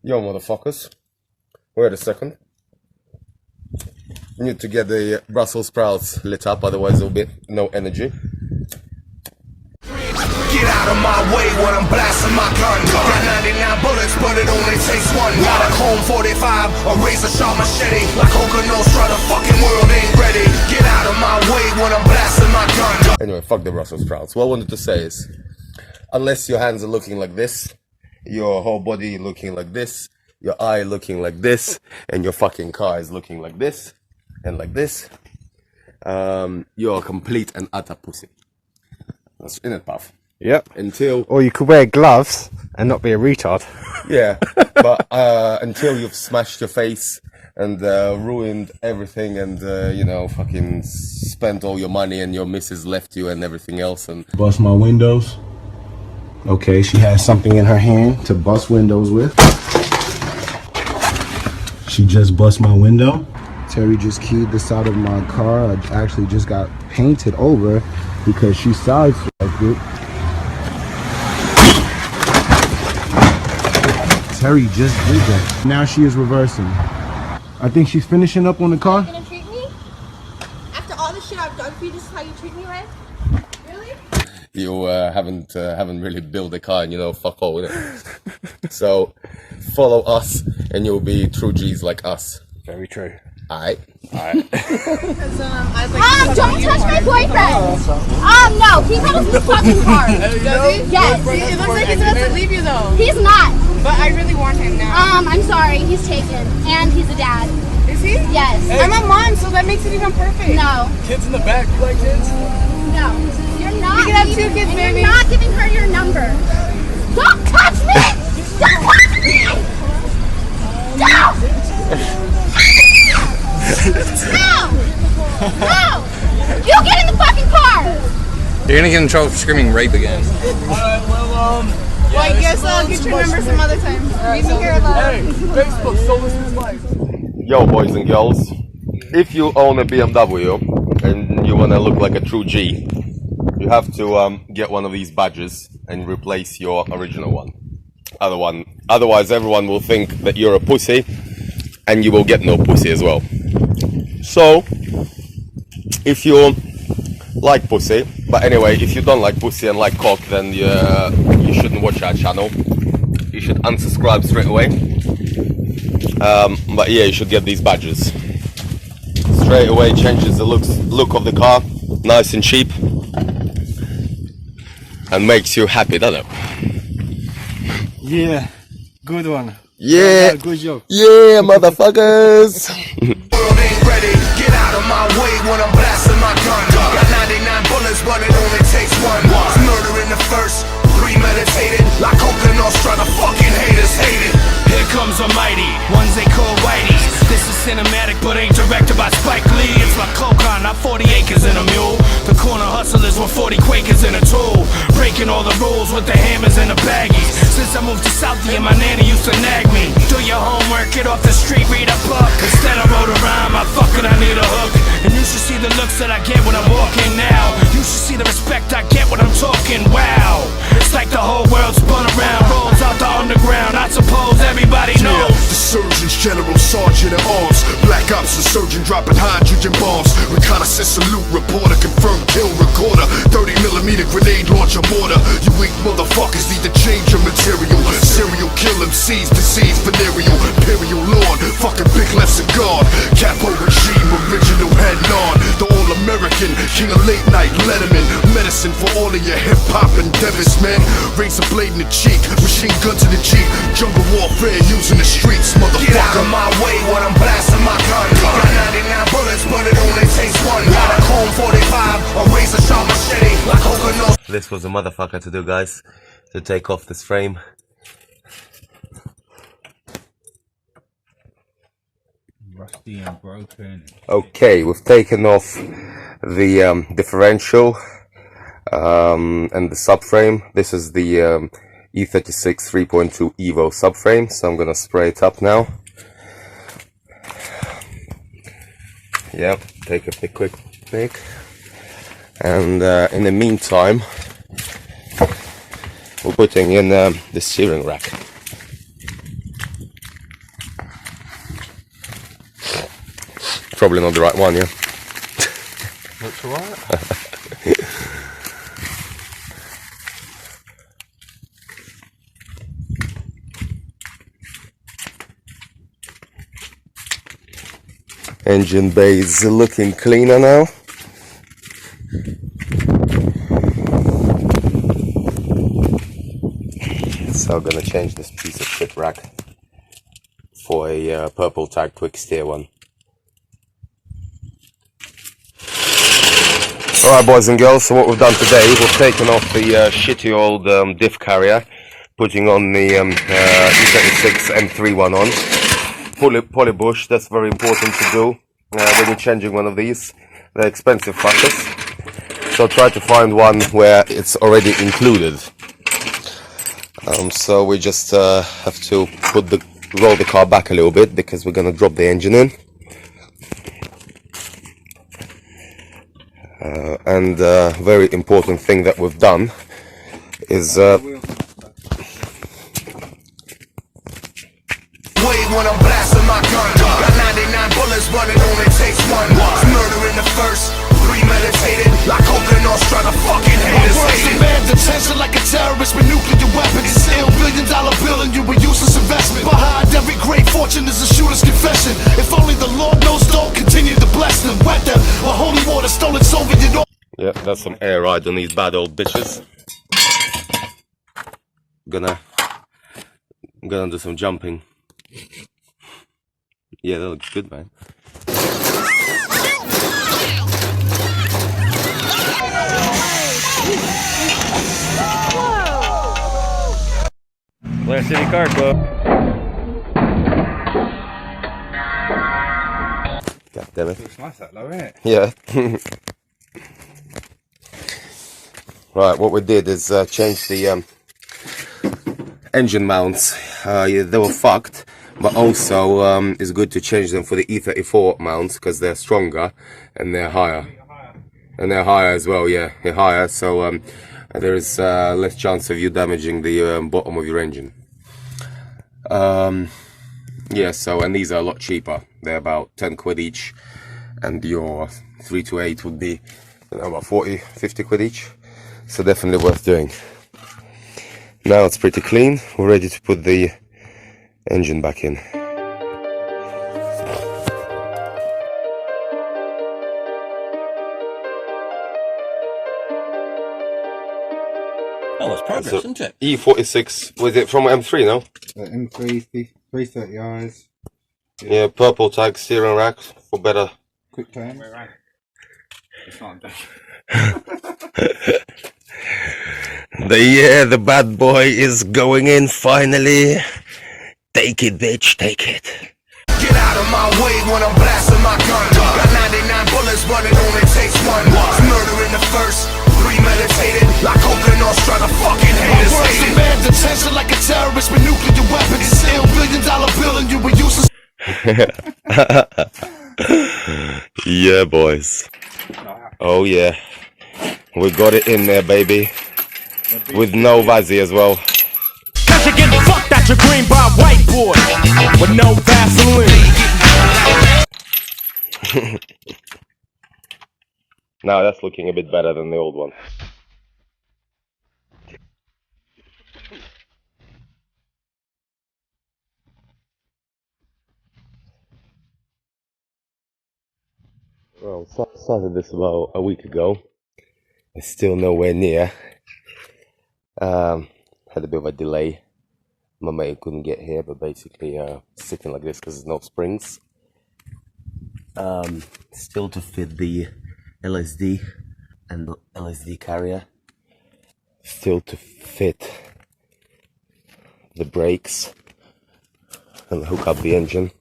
Yo, motherfuckers. Wait a second. Need to get the Brussels sprouts lit up, otherwise there'll be no energy. Get out of my way when I'm blasting my gun. Got 99 bullets, but it only takes one. Got a Chrome 45, a razor sharp machete. Like Coca Nostra, the fucking world ain't ready. Get out of my way when I'm blasting my gun. Anyway, fuck the Brussels sprouts. What I wanted to say is, unless your hands are looking like this, your whole body looking like this, your eye looking like this, and your fucking car is looking like this, and like this, you're a complete and utter pussy. That's in it, puff. Yep. Until... Or you could wear gloves and not be a retard. Yeah, but until you've smashed your face and ruined everything and, you know, fucking spent all your money and your missus left you and everything else and... Bust my windows. Okay, she has something in her hand to bust windows with. She just bust my window. Terry just keyed the side of my car. I actually just got painted over because she sideswiped it. Terry just did that. Now she is reversing. I think she's finishing up on the car. You're gonna treat me? After all the shit I've done for you, this is how you treat me, right? Really? You haven't really built a car and you know, fuck all with it. So, follow us and you'll be true G's like us. Very true. Alright? Alright. Don't touch my boyfriend! No, he pedals his fucking car. Does he? Yes. It looks like he's about to leave you though. He's not. But I really want him now. I'm sorry, he's taken. And he's a dad. Is he? Yes. Hey. I'm a mom, so that makes it even perfect. No. Kids in the back, you like kids? No. You're not. You can have 2 kids, baby. You're not giving her your number. Don't touch me! Don't touch me! Don't! No! No! You get in the fucking car! You're gonna get in trouble for screaming rape again. Alright, well, Well, I guess I'll get your number some other time. Meet me here about. hey, Facebook, Solus is life. Yo, boys and girls, if you own a BMW and you want to look like a true G, you have to get one of these badges and replace your original one. Otherwise, everyone will think that you're a pussy and you will get no pussy as well. So, if you like pussy, but anyway, if you don't like pussy and like cock, then you shouldn't watch our channel. You should unsubscribe straight away. But yeah, you should get these badges. Straight away changes the look of the car, nice and cheap, and makes you happy, doesn't it? Yeah, good one. Yeah, good job. Yeah, motherfuckers. World ain't ready. Get out of my way when I'm blasting my gun. Got 99 bullets, but it only takes one. It's murder in the first, premeditated. Like Coca Nostra, the fucking haters hate it. Here comes a mighty, ones they call whiteys. This is cinematic, but ain't directed by Spike Lee. It's like Coca, not 40 acres in a mule. The corner hustlers with 40 Quakers in a tool. Breaking all the rules with the hammers and the baggies. Since I moved to Southie and my nanny used to nag me. Do your homework, get off the street, read a book. Instead I wrote a rhyme, I fucking I need a hook. And you should see the looks that I get when I'm walking now. You should see the respect I get when I'm talking, wow. It's like the whole world spun around, rolls out the underground. I suppose everybody knows. The Surgeon's General Sergeant at Arms. Black Ops, the surgeon dropping hydrogen bombs. Reconnaissance salute, reporter, confirmed kill recorder. 30mm grenade launcher mortar. You weak motherfuckers need to change your material. Serial kill MCs, disease, venereal. Imperial Lord, fucking big left cigar. Capo regime, original head on. The all-American, king of late night, Letterman. Medicine for all of your hip-hop endeavors, man. Razor blade in the cheek, machine gun to the cheek. Jungle warfare using the streets, motherfucker. Get out of my way when I'm blasting my gun. Got 99 bullets, but it only takes one. Got a Chrome 45, a razor sharp machete. Like Coca Nostra. This was a motherfucker to do, guys. To take off this frame. Rusty and broken. Okay, we've taken off the differential and the subframe. This is the E36 3.2 Evo subframe, so I'm gonna spray it up now. Yep, take a quick pick. And in the meantime, we're putting in the steering rack. Probably not the right one, yeah. Looks alright. Engine bay is looking cleaner now. So I'm gonna change this piece of shit rack for a purple tag quick steer one. Alright boys and girls, so what we've done today, we've taken off the shitty old diff carrier, putting on the E36 M3 one on. Poly bush, that's very important to do when you're changing one of these. They're expensive fuckers. So try to find one where it's already included. So we just have to roll the car back a little bit because we're gonna drop the engine in. And very important thing that we've done is when I'm blasting my gun. Got 99 bullets, but it only takes one. Murder in the first, premeditated, like Oakland North trying to fucking hate us. Demand detention like a terrorist with nuclear weapons. It's ill, $1 billion bill and you a useless investment. Behind every great fortune is a shooter's confession. If only the Lord knows, don't continue to bless them. Wet them, or holy water stolen Soviet. Yeah, that's some air ride on these bad old bitches. I'm gonna do some jumping. Yeah, that looks good, man. Blair City Car Club. God damn it. Looks nice that though, isn't it? Yeah. Right, what we did is change the engine mounts. Yeah, they were fucked, but also it's good to change them for the E34 mounts because they're stronger and they're higher. And they're higher as well, yeah, they're higher, so there is less chance of you damaging the bottom of your engine. Yeah, so, and these are a lot cheaper. They're about 10 quid each, and your 328 would be, you know, about 40, 50 quid each. So definitely worth doing. Now it's pretty clean. We're ready to put the engine back in. Oh, it's progress, So, isn't it? E46, was it from M3 now? M3, 330Is. Yeah, purple tag steering rack for better. Quick turn. It's not done. The bad boy is going in finally. Take it, bitch, take it. Get out of my way when I'm blasting my gun. Got 99 bullets, but it only takes one. Murder in the first, premeditated, like Oakland North trying to fucking hate us. Demand detention like a terrorist with nuclear weapons. It's ill, $1 billion bill and you were useless. Yeah, boys. Oh yeah, we got it in there, baby. With no Vazzy as well. Cause you get fucked at your green by white boy with no Vaseline. Now that's looking a bit better than the old one. Well, started this about a week ago. It's still nowhere near. Had a bit of a delay. My mate couldn't get here, but basically sitting like this because there's no springs. Still to fit the LSD and the LSD carrier. Still to fit the brakes and hook up the engine.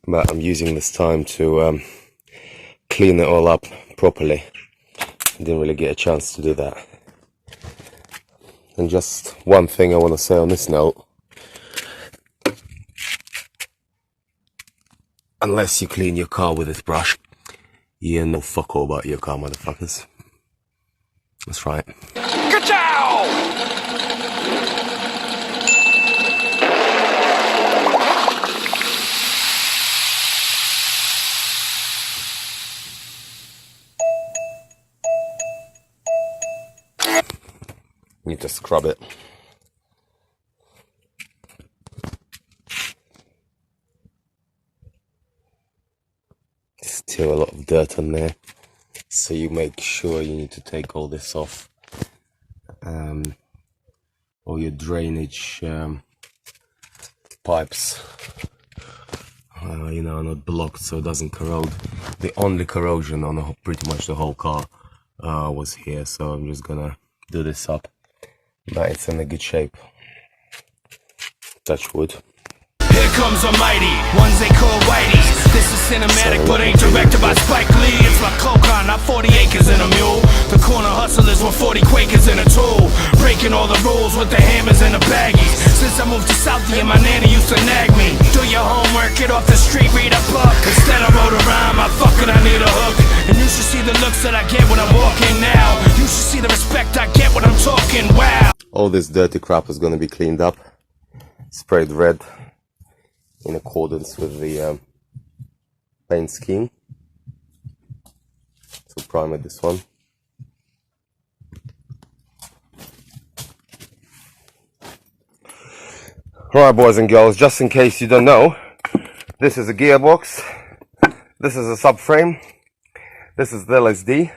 But I'm using this time to clean it all up properly. Didn't really get a chance to do that. And just one thing I want to say on this note. Unless you clean your car with this brush, you know fuck all about your car, motherfuckers. That's right. need to scrub it. Still a lot of dirt on there, so you make sure you need to take all this off. All your drainage pipes, you know, are not blocked so it doesn't corrode. The only corrosion on pretty much the whole car was here, so I'm just gonna do this up, but it's in a good shape. Touch wood. Here comes Almighty, ones they call Whiteys. This is cinematic, but ain't directed by Spike Lee. It's like cocaine, not 40 acres in a mule. The corner hustlers with 40 Quakers in a tool, breaking all the rules with the hammers and the baggies. Since I moved to Southie and my nanny used to nag me, do your homework, get off the street, read a book. Instead I wrote a rhyme, I fucking I need a hook. And you should see the looks that I get when I'm walking now. You should see the respect I get when I'm talking, wow. All this dirty crap is gonna be cleaned up, sprayed red, in accordance with the paint scheme. So primer this one. Alright, boys and girls, just in case you don't know, this is a gearbox, this is a subframe, this is the LSD,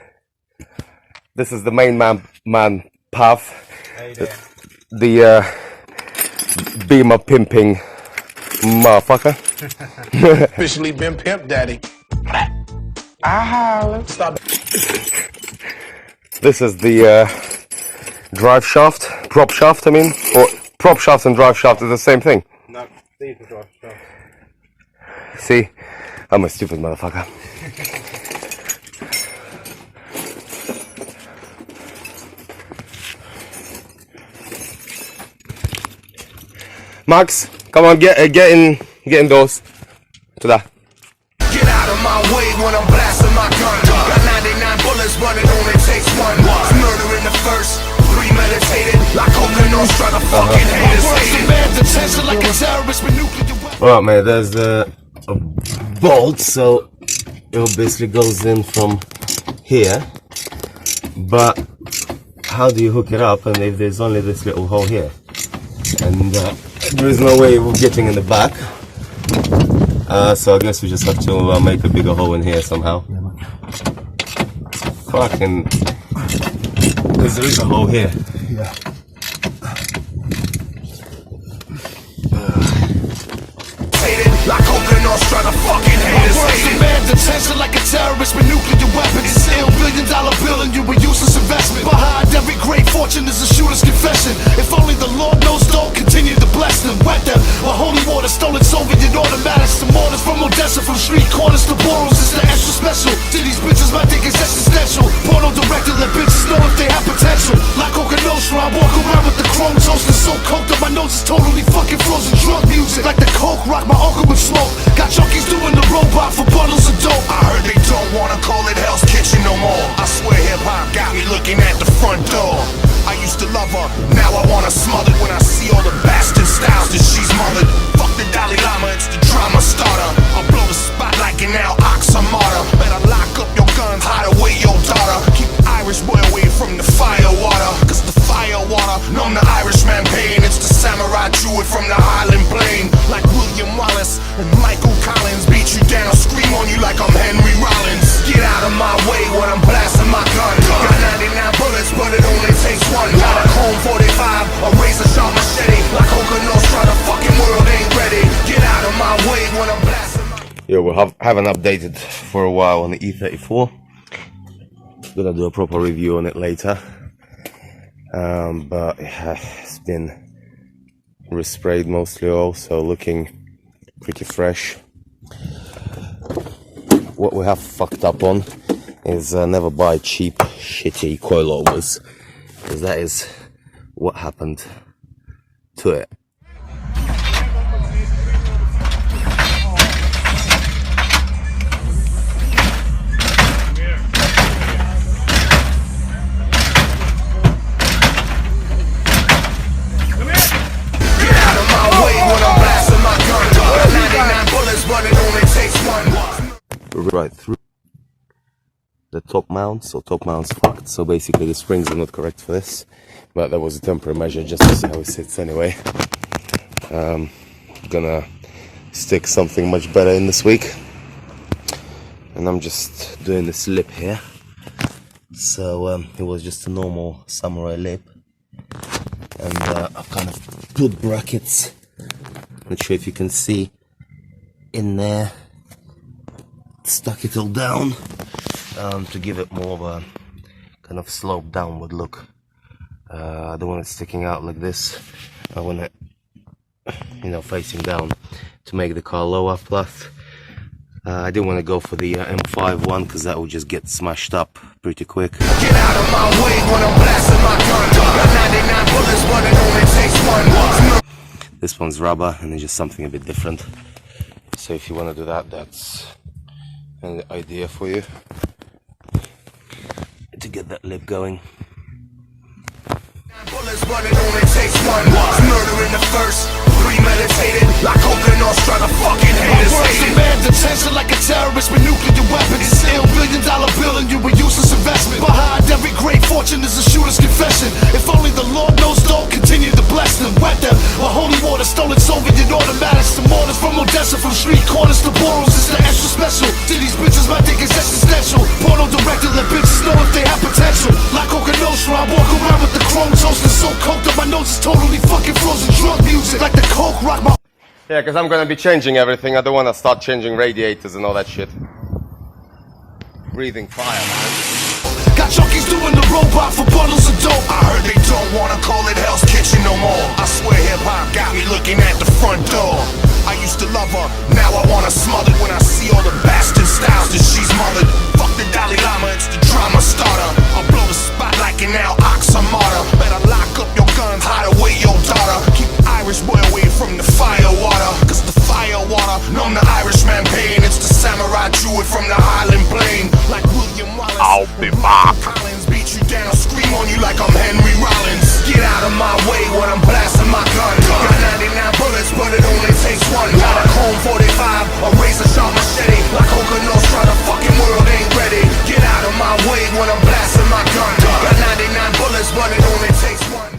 this is the main man path, the Beamer pimping motherfucker. Officially been pimp daddy. Let's stop. This is the drive shaft, prop shaft, I mean, or prop shaft and drive shaft is the same thing. No, these are drive shaft. See, I'm a stupid motherfucker. Max, come on, get in those. To that. Get out of my way when I'm blasting my gun. Got 99 bullets, but it only takes one. Murder in the first, premeditated, like Open trying to fucking hate. Alright, man, there's a bolt, so it obviously goes in from here. But how do you hook it up? And if there's only this little hole here, and there is no way of getting in the back. So I guess we just have to make a bigger hole in here somehow. Fucking, because there is a hole here. Yeah. Like Open trying to fucking hate us. Demand attention like a terrorist with nuclear weapons. It's still $1 billion bill and you a useless investment. Behind every great fortune is a shooter's confession. If only the Lord knows, don't continue to bless them. Wet them, a holy water, stolen Soviet automatics. To mortars from Odessa, from street corners to boroughs. It's the extra special. To these bitches, my dick is existential. Porno director, let bitches know if they have potential. Like Okanostra, I walk around with the chrome toaster. So coked up, my nose is totally fucking frozen. Drug music, like the coke rock my uncle with smoke. Got junkies doing the robot for bundles of dope. I heard they don't wanna call it Hell's Kitchen no more. I swear hip-hop got me looking at the front door. I used to love her, now I wanna smother when I see all the bastard styles that she's mothered. Fuck the Dalai Lama, it's the drama starter. I'll blow the spot like an Al Oxamata. Better lock up your guns, hide away your daughter. Keep the Irish boy away from the fire water, cause the fire water numb the Irishman pain. It's the samurai druid from the Highland Plain. Like William Wallace and Michael Collins, beat you down, scream on you like I'm Henry Rollins. Get out of my way when I'm blasting my gun. Got 99 bullets, but it only takes one. Got a Chrome 45, a razor sharp machete. Like Okanostra, the fucking world ain't ready. Get out of my way when I'm blasting my gun. Yeah, we haven't updated for a while on the E34. Gonna do a proper review on it later. But it's been resprayed mostly, also looking pretty fresh. What we have fucked up on is never buy cheap shitty coilovers, because that is what happened to it. Right through the top mount, so top mount's fucked, so basically the springs are not correct for this. but that was a temporary measure just to see how it sits anyway. Gonna stick something much better in this week, and I'm just doing this lip here. So it was just a normal samurai lip, and I've kind of put brackets, not sure if you can see, in there, stuck it all down to give it more of a kind of sloped downward look. I don't want it sticking out like this. I want it, you know, facing down to make the car lower. Plus I didn't want to go for the M5 one because that would just get smashed up pretty quick. Get out of my way when I'm blasting my gun. Got 99 bullets, but it only takes one. This one's rubber, and it's just something a bit different. So if you want to do that, that's an idea for you to get that lip going. Bullets, but it only takes one. Murder in the first, premeditated, like Oakland North trying to fucking hate us. Words demand attention like a terrorist with nuclear weapons. It's ill, $1 billion bill and you a useless investment. Behind every great fortune is a shooter's confession. If only the Lord knows, don't continue to bless them. Wet them with holy water, stolen Soviet automatics. The mortars from Odessa, from street corners to boroughs. It's the extra special. To these bitches, my dick is existential. Porno director, let bitches know if they have potential. Like Okanoshra, I walk around with the chrome toaster so coked up my nose is totally fucking frozen. Drug music like the coke rock my. Yeah, because I'm gonna be changing everything. I don't want to start changing radiators and all that shit. Breathing fire, man. Got junkies doing the robot for bundles of dope. I heard they don't wanna call it Hell's Kitchen no more. I swear hip-hop got me looking at the front door. I used to love her, now I wanna smother when I see all the bastard styles that she's mothered.